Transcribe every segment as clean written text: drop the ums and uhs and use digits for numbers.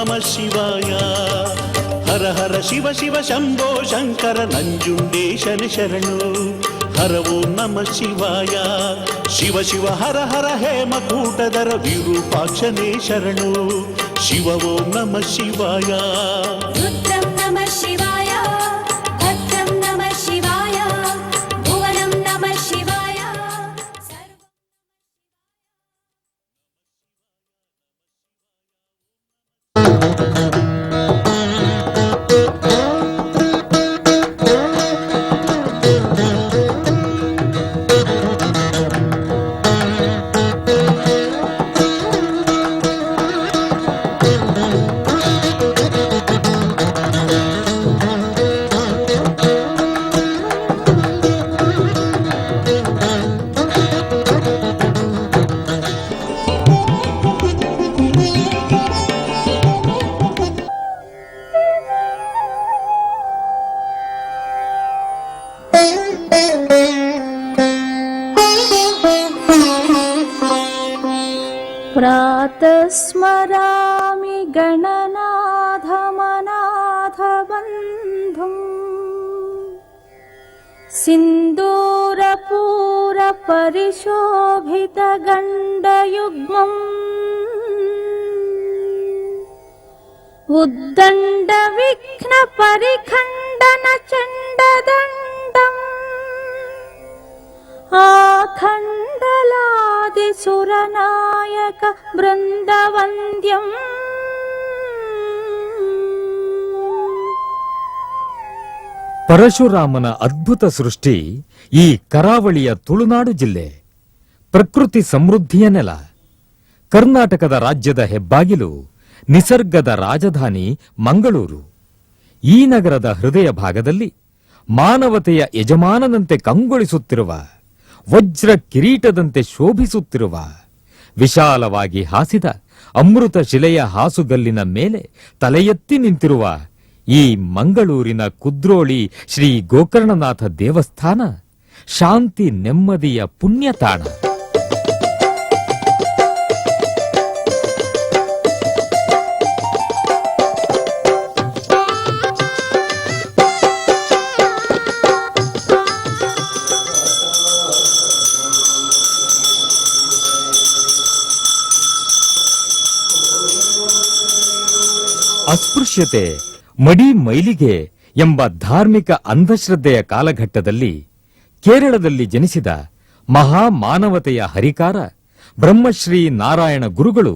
ನಮಃ ಶಿವಾಯ. ಹರ ಹರ ಶಿವ ಶಿವ ಶಂಭೋ ಶಂಕರ ನಂಜುಂಡೇಶನ ಶರಣು. ಹರ ಓಂ ನಮಃ ಶಿವಾಯ. ಶಿವ ಶಿವ ಹರ ಹರ ಹೇಮಕೂಟಧರ ವಿರೂಪಾಕ್ಷನೇ ಶರಣು. ಶಿವ ಓಂ ನಮಃ ಶಿವಾಯ. ರುದ್ರಂ ನಮಃ ಶಿವಾಯ, ಭದ್ರಂ ನಮಃ ಶಿವಾಯ, ಭುವನಂ ನಮಃ ಶಿವಾಯ. प्रातः स्मरामि गणनाथमनाथबन्धुं सिन्दूरपूरपरिशोभितगण्डयुग्मम् उद्दण्डविघ्नपरिखण्डनचण्डदण्डम् आखण्डलादिसुरनायक बृन्दवन्द्यम् ಪರಶುರಾಮನ ಅದ್ಭುತ ಸೃಷ್ಟಿ ಈ ಕರಾವಳಿಯ ತುಳುನಾಡು ಜಿಲ್ಲೆ. ಪ್ರಕೃತಿ ಸಮೃದ್ಧಿಯ ನೆಲ. ಕರ್ನಾಟಕದ ರಾಜ್ಯದ ಹೆಬ್ಬಾಗಿಲು, ನಿಸರ್ಗದ ರಾಜಧಾನಿ ಮಂಗಳೂರು. ಈ ನಗರದ ಹೃದಯ ಭಾಗದಲ್ಲಿ ಮಾನವತೆಯ ಯಜಮಾನನಂತೆ ಕಂಗೊಳಿಸುತ್ತಿರುವ, ವಜ್ರ ಕಿರೀಟದಂತೆ ಶೋಭಿಸುತ್ತಿರುವ, ವಿಶಾಲವಾಗಿ ಹಾಸಿದ ಅಮೃತ ಶಿಲೆಯ ಹಾಸುಗಲ್ಲಿನ ಮೇಲೆ ತಲೆ ಎತ್ತಿ ನಿಂತಿರುವ ಈ ಮಂಗಳೂರಿನ ಕುದ್ರೋಳಿ ಶ್ರೀ ಗೋಕರ್ಣನಾಥ ದೇವಸ್ಥಾನ ಶಾಂತಿ ನೆಮ್ಮದಿಯ ಪುಣ್ಯತಾಣ. ಅಸ್ಪೃಶ್ಯತೆ, ಮಡಿ ಮೈಲಿಗೆ ಎಂಬ ಧಾರ್ಮಿಕ ಅಂಧಶ್ರದ್ಧೆಯ ಕಾಲಘಟ್ಟದಲ್ಲಿ ಕೇರಳದಲ್ಲಿ ಜನಿಸಿದ ಮಹಾ ಮಾನವತೆಯ ಹರಿಕಾರ ಬ್ರಹ್ಮಶ್ರೀ ನಾರಾಯಣ ಗುರುಗಳು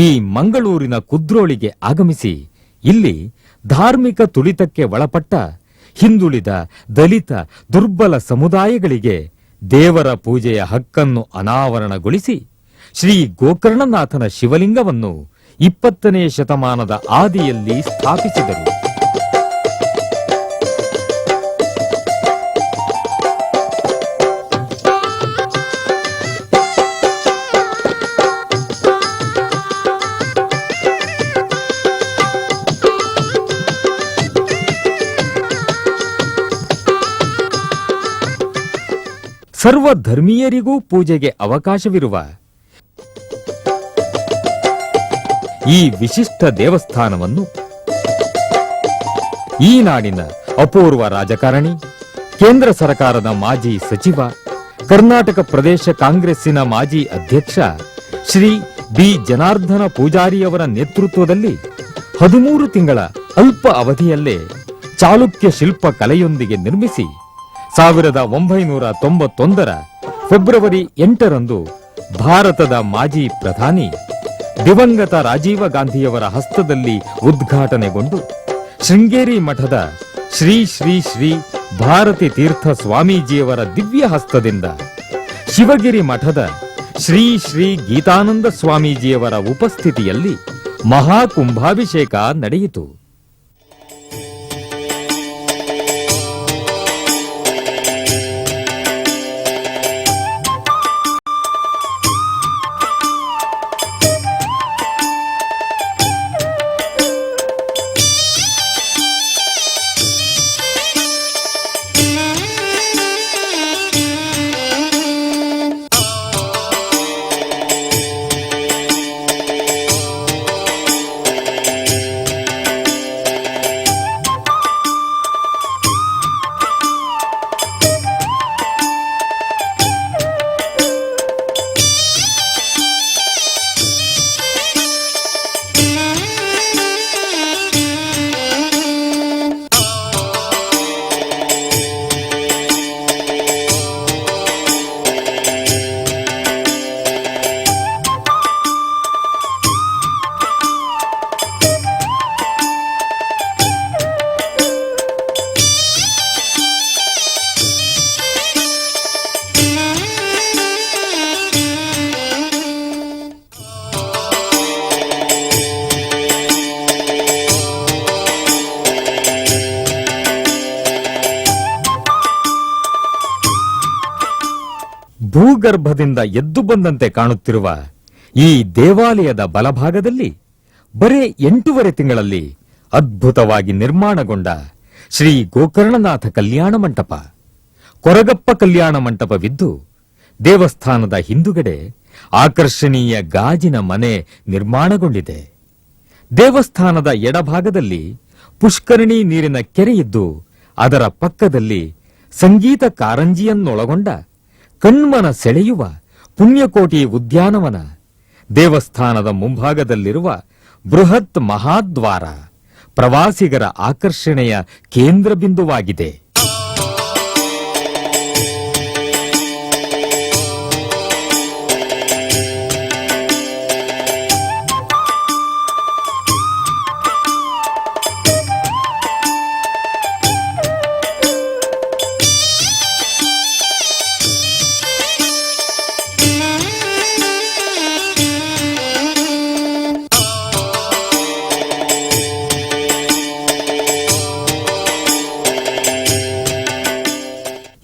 ಈ ಮಂಗಳೂರಿನ ಕುದ್ರೋಳಿಗೆ ಆಗಮಿಸಿ ಇಲ್ಲಿ ಧಾರ್ಮಿಕ ತುಳಿತಕ್ಕೆ ಒಳಪಟ್ಟ ಹಿಂದುಳಿದ, ದಲಿತ, ದುರ್ಬಲ ಸಮುದಾಯಗಳಿಗೆ ದೇವರ ಪೂಜೆಯ ಹಕ್ಕನ್ನು ಅನಾವರಣಗೊಳಿಸಿ ಶ್ರೀ ಗೋಕರ್ಣನಾಥನ ಶಿವಲಿಂಗವನ್ನು 20ನೇ ಶತಮಾನದ ಆದಿಯಲ್ಲಿ ಸ್ಥಾಪಿಸಿದರು. ಸರ್ವಧರ್ಮೀಯರಿಗೂ ಪೂಜೆಗೆ ಅವಕಾಶವಿರುವ ಈ ವಿಶಿಷ್ಟ ದೇವಸ್ಥಾನವನ್ನು ಈ ನಾಡಿನ ಅಪೂರ್ವ ರಾಜಕಾರಣಿ, ಕೇಂದ್ರ ಸರ್ಕಾರದ ಮಾಜಿ ಸಚಿವ, ಕರ್ನಾಟಕ ಪ್ರದೇಶ ಕಾಂಗ್ರೆಸ್ಸಿನ ಮಾಜಿ ಅಧ್ಯಕ್ಷ ಶ್ರೀ ಬಿ ಜನಾರ್ದನ ಪೂಜಾರಿಯವರ ನೇತೃತ್ವದಲ್ಲಿ 13 ತಿಂಗಳ ಅಲ್ಪ ಅವಧಿಯಲ್ಲೇ ಚಾಲುಕ್ಯ ಶಿಲ್ಪ ಕಲೆಯೊಂದಿಗೆ ನಿರ್ಮಿಸಿ 1991ರ ಫೆಬ್ರವರಿ 8ರಂದು ಭಾರತದ ಮಾಜಿ ಪ್ರಧಾನಿ ದಿವಂಗತ ರಾಜೀವ ಗಾಂಧಿಯವರ ಹಸ್ತದಲ್ಲಿ ಉದ್ಘಾಟನೆಗೊಂಡು ಶೃಂಗೇರಿ ಮಠದ ಶ್ರೀ ಶ್ರೀ ಶ್ರೀ ಭಾರತಿ ತೀರ್ಥ ಸ್ವಾಮೀಜಿಯವರ ದಿವ್ಯ ಹಸ್ತದಿಂದ ಶಿವಗಿರಿ ಮಠದ ಶ್ರೀ ಶ್ರೀ ಗೀತಾನಂದ ಸ್ವಾಮೀಜಿಯವರ ಉಪಸ್ಥಿತಿಯಲ್ಲಿ ಮಹಾಕುಂಭಾಭಿಷೇಕ ನಡೆಯಿತು. ಭೂಗರ್ಭದಿಂದ ಎದ್ದು ಬಂದಂತೆ ಕಾಣುತ್ತಿರುವ ಈ ದೇವಾಲಯದ ಬಲಭಾಗದಲ್ಲಿ ಬರೇ 8.5 ತಿಂಗಳಲ್ಲಿ ಅದ್ಭುತವಾಗಿ ನಿರ್ಮಾಣಗೊಂಡ ಶ್ರೀ ಗೋಕರ್ಣನಾಥ ಕಲ್ಯಾಣ ಮಂಟಪ, ಕೊರಗಪ್ಪ ಕಲ್ಯಾಣ ಮಂಟಪವಿದ್ದು ದೇವಸ್ಥಾನದ ಹಿಂದುಗಡೆ ಆಕರ್ಷಣೀಯ ಗಾಜಿನ ಮನೆ ನಿರ್ಮಾಣಗೊಂಡಿದೆ. ದೇವಸ್ಥಾನದ ಎಡಭಾಗದಲ್ಲಿ ಪುಷ್ಕರಣಿ ನೀರಿನ ಕೆರೆಯಿದ್ದು ಅದರ ಪಕ್ಕದಲ್ಲಿ ಸಂಗೀತ ಕಾರಂಜಿಯನ್ನೊಳಗೊಂಡ ಕಣ್ಮನ ಸೆಳೆಯುವ ಪುಣ್ಯಕೋಟಿ ಉದ್ಯಾನವನ, ದೇವಸ್ಥಾನದ ಮುಂಭಾಗದಲ್ಲಿರುವ ಬೃಹತ್ ಮಹಾದ್ವಾರ ಪ್ರವಾಸಿಗರ ಆಕರ್ಷಣೆಯ ಕೇಂದ್ರ ಬಿಂದುವಾಗಿದೆ.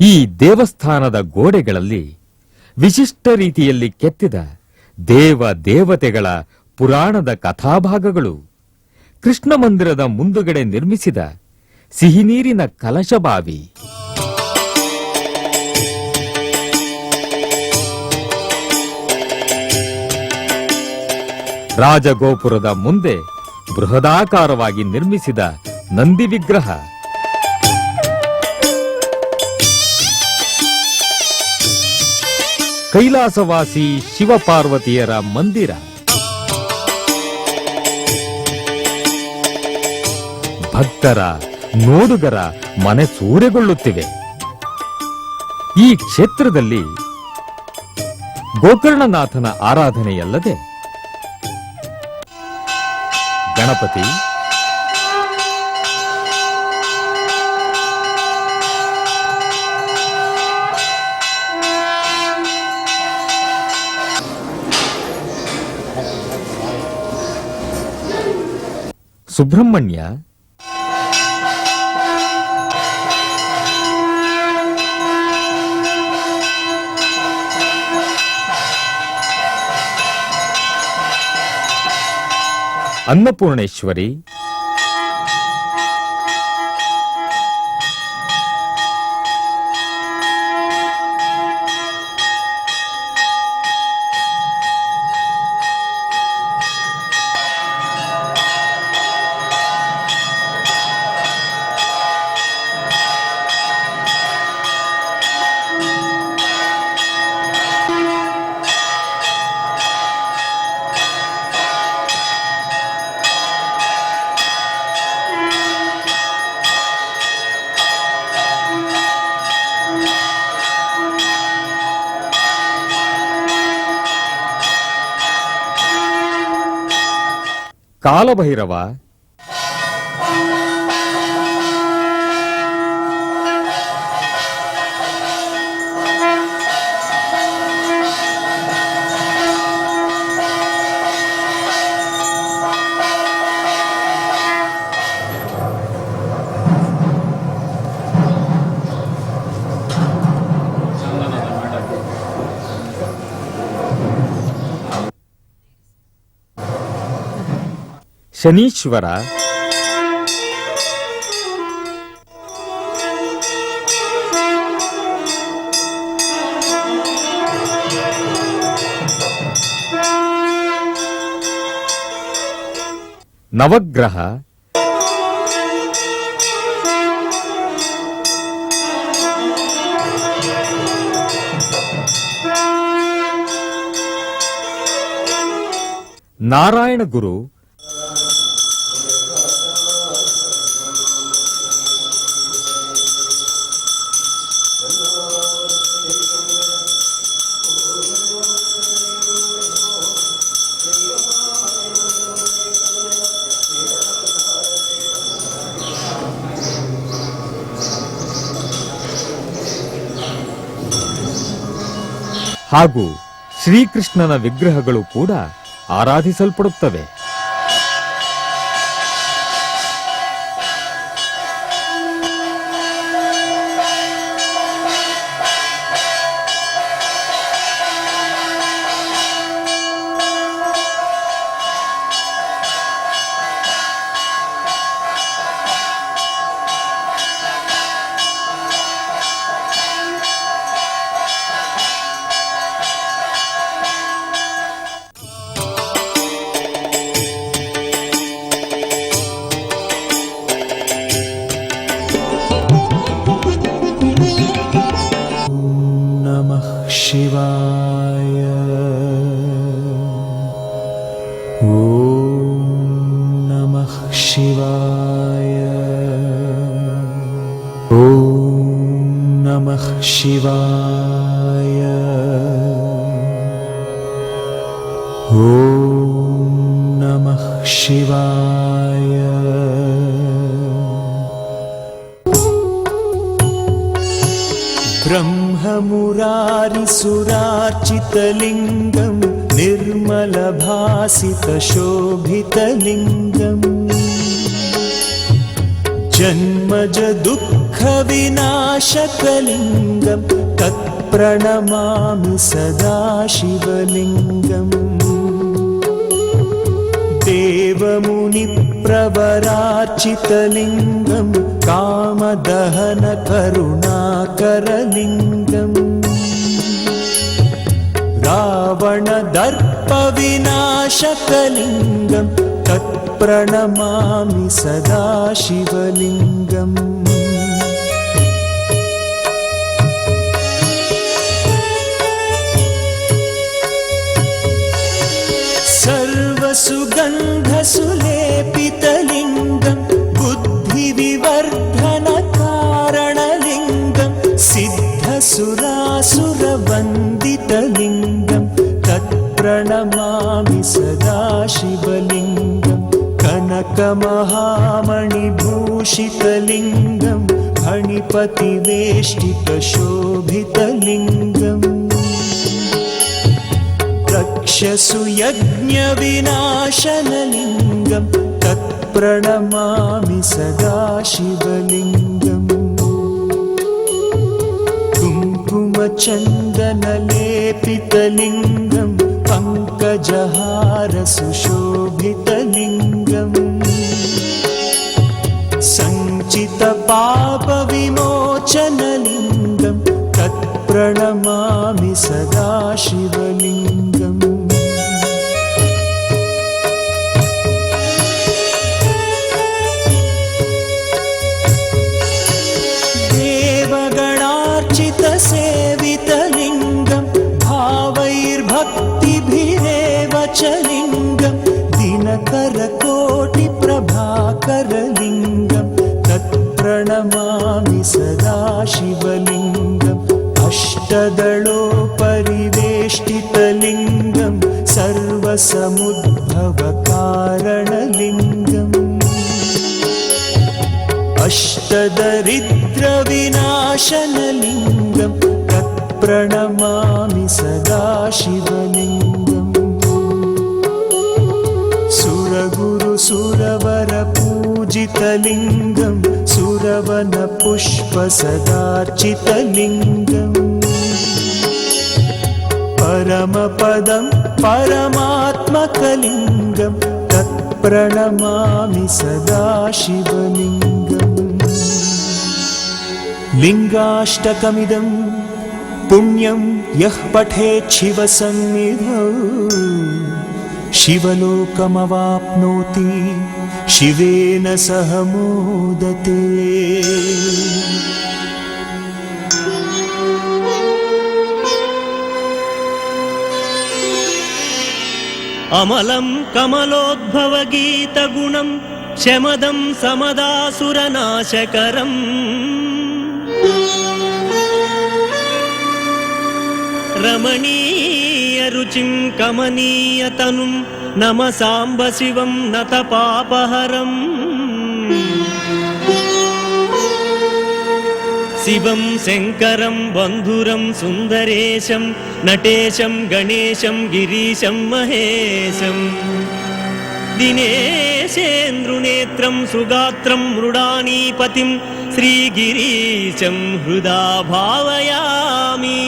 ಈ ದೇವಸ್ಥಾನದ ಗೋಡೆಗಳಲ್ಲಿ ವಿಶಿಷ್ಟ ರೀತಿಯಲ್ಲಿ ಕೆತ್ತಿದ ದೇವ ದೇವತೆಗಳ ಪುರಾಣದ ಕಥಾಭಾಗಗಳು, ಕೃಷ್ಣ ಮಂದಿರದ ಮುಂದುಗಡೆ ನಿರ್ಮಿಸಿದ ಸಿಹಿನೀರಿನ ಕಲಶಬಾವಿ, ರಾಜಗೋಪುರದ ಮುಂದೆ ಬೃಹದಾಕಾರವಾಗಿ ನಿರ್ಮಿಸಿದ ನಂದಿ ವಿಗ್ರಹ, ಕೈಲಾಸವಾಸಿ ಶಿವಪಾರ್ವತಿಯರ ಮಂದಿರ, ಭಕ್ತರ ನೋಡುಗರ ಮನೆ ಸೂರೆಗೊಳ್ಳುತ್ತಿವೆ. ಈ ಕ್ಷೇತ್ರದಲ್ಲಿ ಗೋಕರ್ಣನಾಥನ ಆರಾಧನೆಯಲ್ಲದೆ ಗಣಪತಿ, ಸುಬ್ರಹ್ಮಣ್ಯ, ಅನ್ನಪೂರ್ಣೇಶ್ವರಿ, ಕಾಲಭೈರವ, ಶನೀಶ್ವರ, ನವಗ್ರಹ, ನಾರಾಯಣ ಗುರು, ಹಾಗೂ ಶ್ರೀಕೃಷ್ಣನ ವಿಗ್ರಹಗಳು ಕೂಡ ಆರಾಧಿಸಲ್ಪಡುತ್ತವೆ. शिवाय ॐ नमः शिवाय ॐ नमः शिवाय ब्रह्ममुरारिसुरार्चितलिङ्गं निर्मलभासितशोभितलिङ्गम् जन्मज दुःखविनाशकलिङ्गं तत्प्रणमामि सदा शिवलिङ्गम् देवमुनिप्रवरार्चितलिङ्गं कामदहनकरुणाकरलिङ्गम् रावणदर्पविनाशकलिङ्गं तत्प्रणमामि सदा शिवलिङ्गम् सर्वसुगन्धसुलेपितलिङ्गं बुद्धिविवर्धनकारणलिङ्गं सिद्धसुरासुरवन्दितलिङ्गं तत्प्रणमामि सदा शिवलिङ्गं कनकमहामणिभूषितलिङ्गं फणिपतिवेष्टितशोभितलिङ्गम् रक्षसुयज्ञविनाशनलिङ्गं तत्प्रणमामि सदा शिवलिङ्गम् कुङ्कुमचन्दनलेपितलिङ्गं पङ्कजहारसुशोभितलिङ्गम् सञ्चितपापविमोचनलिङ्गं तत्प्रणमामि सदा शिवलिङ्गम् देवगणार्चितसेवितलिङ्गं भावैर्भक्तिभिरेव च लिङ्गं दिनकरकोटिप्रभाकरलिङ्गं तत्प्रणमामि सदा शिवलिङ्गम् अष्टदलोपरिवेष्टितलिङ्गं सर्वसमुद्भवकारणलिङ्गम् अष्टदरिद्रविनाशनलिङ्गं तत्प्रणमामि सदा शिवलिङ्गम् सुरगुरुसुरवरपूजितलिङ्गं सुरवनपुष्पसदार्चितलिङ्गम् परमपदं परमात्मकलिङ्गं तत्प्रणमामि सदा शिवलिङ्गम् लिङ्गाष्टकमिदं पुण्यं यः पठेत् शिवसन्निधौ शिवलोकमवाप्नोति शिवेन सह मोदते। अमलं कमलोद्भवगीतगुणं शमदं समदासुरनाशकरम् रमणीयरुचिं कमनीयतनुं नमसाम्ब शिवं नतपापहरम् शिवं शङ्करं बन्धुरं सुन्दरेशं नटेशं गणेशं गिरीशं महेशं दिनेशेन्द्रुनेत्रं सुगात्रं मृडानीपतिं श्रीगिरीशं हृदा भावयामि।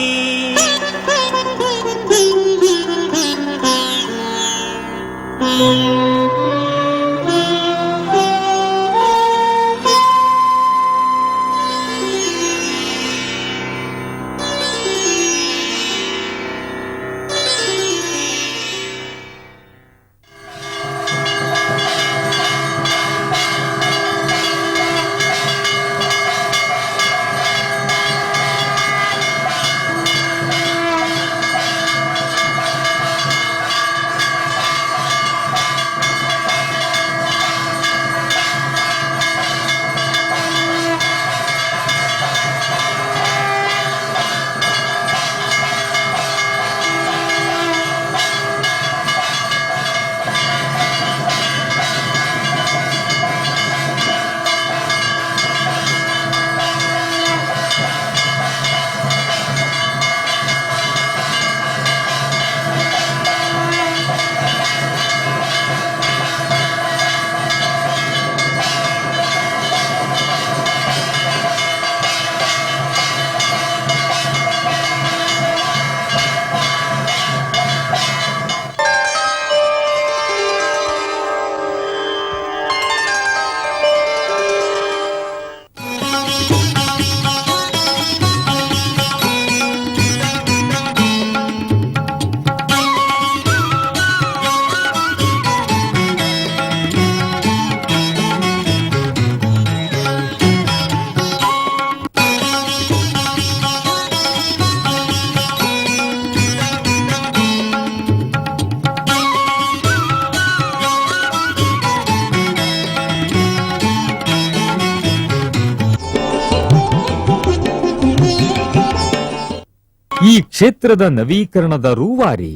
ಈ ಕ್ಷೇತ್ರದ ನವೀಕರಣದ ರೂವಾರಿ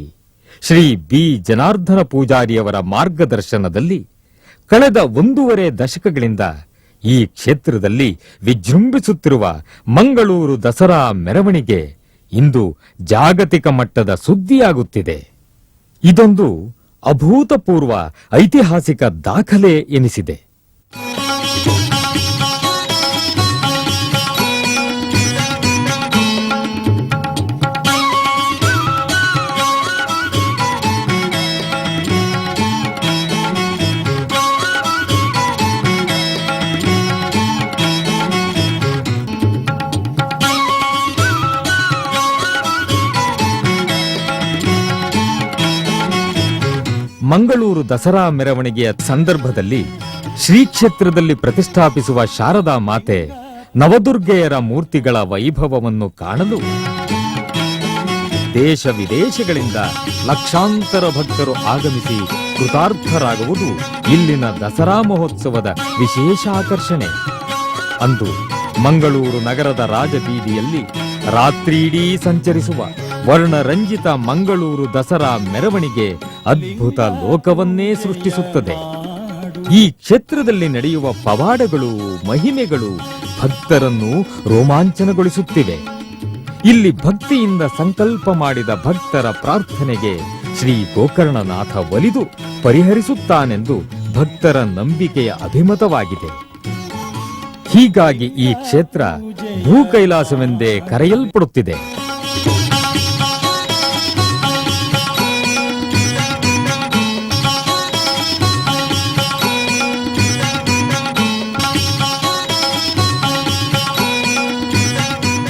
ಶ್ರೀ ಬಿ ಜನಾರ್ದನ ಪೂಜಾರಿಯವರ ಮಾರ್ಗದರ್ಶನದಲ್ಲಿ ಕಳೆದ 1.5 ದಶಕಗಳಿಂದ ಈ ಕ್ಷೇತ್ರದಲ್ಲಿ ವಿಜೃಂಭಿಸುತ್ತಿರುವ ಮಂಗಳೂರು ದಸರಾ ಮೆರವಣಿಗೆ ಇಂದು ಜಾಗತಿಕ ಮಟ್ಟದ ಸುದ್ದಿಯಾಗುತ್ತಿದೆ. ಇದೊಂದು ಅಭೂತಪೂರ್ವ ಐತಿಹಾಸಿಕ ದಾಖಲೆ ಎನಿಸಿದೆ. ಮಂಗಳೂರು ದಸರಾ ಮೆರವಣಿಗೆಯ ಸಂದರ್ಭದಲ್ಲಿ ಶ್ರೀ ಕ್ಷೇತ್ರದಲ್ಲಿ ಪ್ರತಿಷ್ಠಾಪಿಸುವ ಶಾರದಾ ಮಾತೆ ನವದುರ್ಗೆಯರ ಮೂರ್ತಿಗಳ ವೈಭವವನ್ನು ಕಾಣಲು ದೇಶ ವಿದೇಶಗಳಿಂದ ಲಕ್ಷಾಂತರ ಭಕ್ತರು ಆಗಮಿಸಿ ಕೃತಾರ್ಥರಾಗುವುದು ಇಲ್ಲಿನ ದಸರಾ ಮಹೋತ್ಸವದ ವಿಶೇಷ ಆಕರ್ಷಣೆ. ಅಂದು ಮಂಗಳೂರು ನಗರದ ರಾಜಬೀದಿಯಲ್ಲಿ ರಾತ್ರಿಯಿಡೀ ಸಂಚರಿಸುವ ವರ್ಣರಂಜಿತ ಮಂಗಳೂರು ದಸರಾ ಮೆರವಣಿಗೆ ಅದ್ಭುತ ಲೋಕವನ್ನೇ ಸೃಷ್ಟಿಸುತ್ತದೆ. ಈ ಕ್ಷೇತ್ರದಲ್ಲಿ ನಡೆಯುವ ಪವಾಡಗಳು, ಮಹಿಮೆಗಳು ಭಕ್ತರನ್ನು ರೋಮಾಂಚನಗೊಳಿಸುತ್ತಿವೆ. ಇಲ್ಲಿ ಭಕ್ತಿಯಿಂದ ಸಂಕಲ್ಪ ಮಾಡಿದ ಭಕ್ತರ ಪ್ರಾರ್ಥನೆಗೆ ಶ್ರೀ ಗೋಕರ್ಣನಾಥ ಒಲಿದು ಪರಿಹರಿಸುತ್ತಾನೆಂದು ಭಕ್ತರ ನಂಬಿಕೆಯ ಅಭಿಮತವಾಗಿದೆ. ಹೀಗಾಗಿ ಈ ಕ್ಷೇತ್ರ ಭೂ ಕೈಲಾಸವೆಂದೇ ಕರೆಯಲ್ಪಡುತ್ತಿದೆ.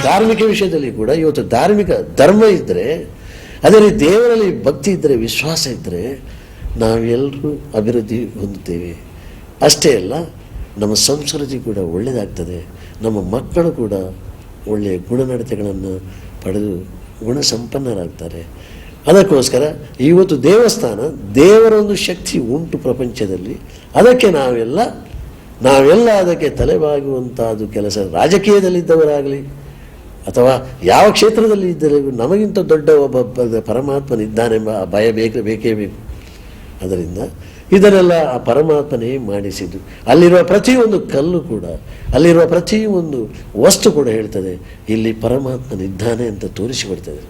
ಧಾರ್ಮಿಕ ವಿಷಯದಲ್ಲಿ ಕೂಡ ಇವತ್ತು ಧಾರ್ಮಿಕ ಧರ್ಮ ಇದ್ದರೆ, ಅದೇ ರೀತಿ ದೇವರಲ್ಲಿ ಭಕ್ತಿ ಇದ್ದರೆ, ವಿಶ್ವಾಸ ಇದ್ದರೆ ನಾವೆಲ್ಲರೂ ಅಭಿವೃದ್ಧಿ ಹೊಂದುತ್ತೇವೆ. ಅಷ್ಟೇ ಅಲ್ಲ, ನಮ್ಮ ಸಂಸ್ಕೃತಿ ಕೂಡ ಒಳ್ಳೆಯದಾಗ್ತದೆ. ನಮ್ಮ ಮಕ್ಕಳು ಕೂಡ ಒಳ್ಳೆಯ ಗುಣನಡತೆಗಳನ್ನು ಪಡೆದು ಗುಣಸಂಪನ್ನರಾಗ್ತಾರೆ. ಅದಕ್ಕೋಸ್ಕರ ಇವತ್ತು ದೇವಸ್ಥಾನ, ದೇವರ ಒಂದು ಶಕ್ತಿ ಉಂಟು ಪ್ರಪಂಚದಲ್ಲಿ. ಅದಕ್ಕೆ ನಾವೆಲ್ಲ ಅದಕ್ಕೆ ತಲೆಬಾಗುವಂಥದ್ದು ಕೆಲಸ. ರಾಜಕೀಯದಲ್ಲಿದ್ದವರಾಗಲಿ ಅಥವಾ ಯಾವ ಕ್ಷೇತ್ರದಲ್ಲಿ ಇದ್ದರೆ ನಮಗಿಂತ ದೊಡ್ಡ ಒಬ್ಬ ಪರಮಾತ್ಮನಿದ್ದಾನೆಂಬ ಭಯ ಬೇಕೇ ಬೇಕು. ಅದರಿಂದ ಇದನ್ನೆಲ್ಲ ಆ ಪರಮಾತ್ಮನೇ ಮಾಡಿಸಿದ್ದು. ಅಲ್ಲಿರುವ ಪ್ರತಿಯೊಂದು ಕಲ್ಲು ಕೂಡ, ಅಲ್ಲಿರುವ ಪ್ರತಿಯೊಂದು ವಸ್ತು ಕೂಡ ಹೇಳ್ತದೆ ಇಲ್ಲಿ ಪರಮಾತ್ಮನಿದ್ದಾನೆ ಅಂತ ತೋರಿಸಿಕೊಡ್ತದೆ.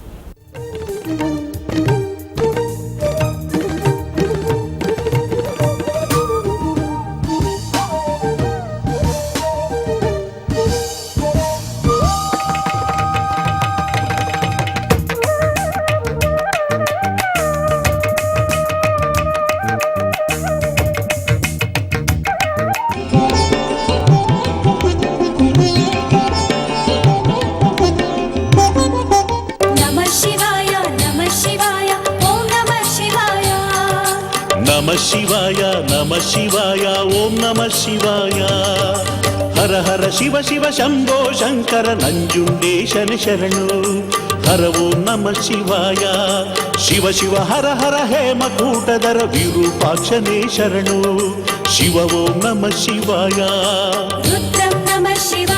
ನಮಃ ಶಿವಾಯ ನಮಃ ಶಿವಾಯ ಓಂ ನಮಃ ಶಿವಾಯ. ಹರ ಹರ ಶಿವ ಶಿವ ಶಂಭೋ ಶಂಕರ ನಂಜುಂಡೇಶನ ಶರಣು. ಹರ ಓಂ ನಮಃ ಶಿವಾಯ. ಶಿವ ಶಿವ ಹರ ಹರ ಹೇಮಕೂಟಧರ ವಿರೂಪಾಕ್ಷನೇ ಶರಣು. ಶಿವ ಓಂ ನಮಃ ಶಿವಾಯ. ರುದ್ರಂ ನಮಃ ಶಿವಾಯ.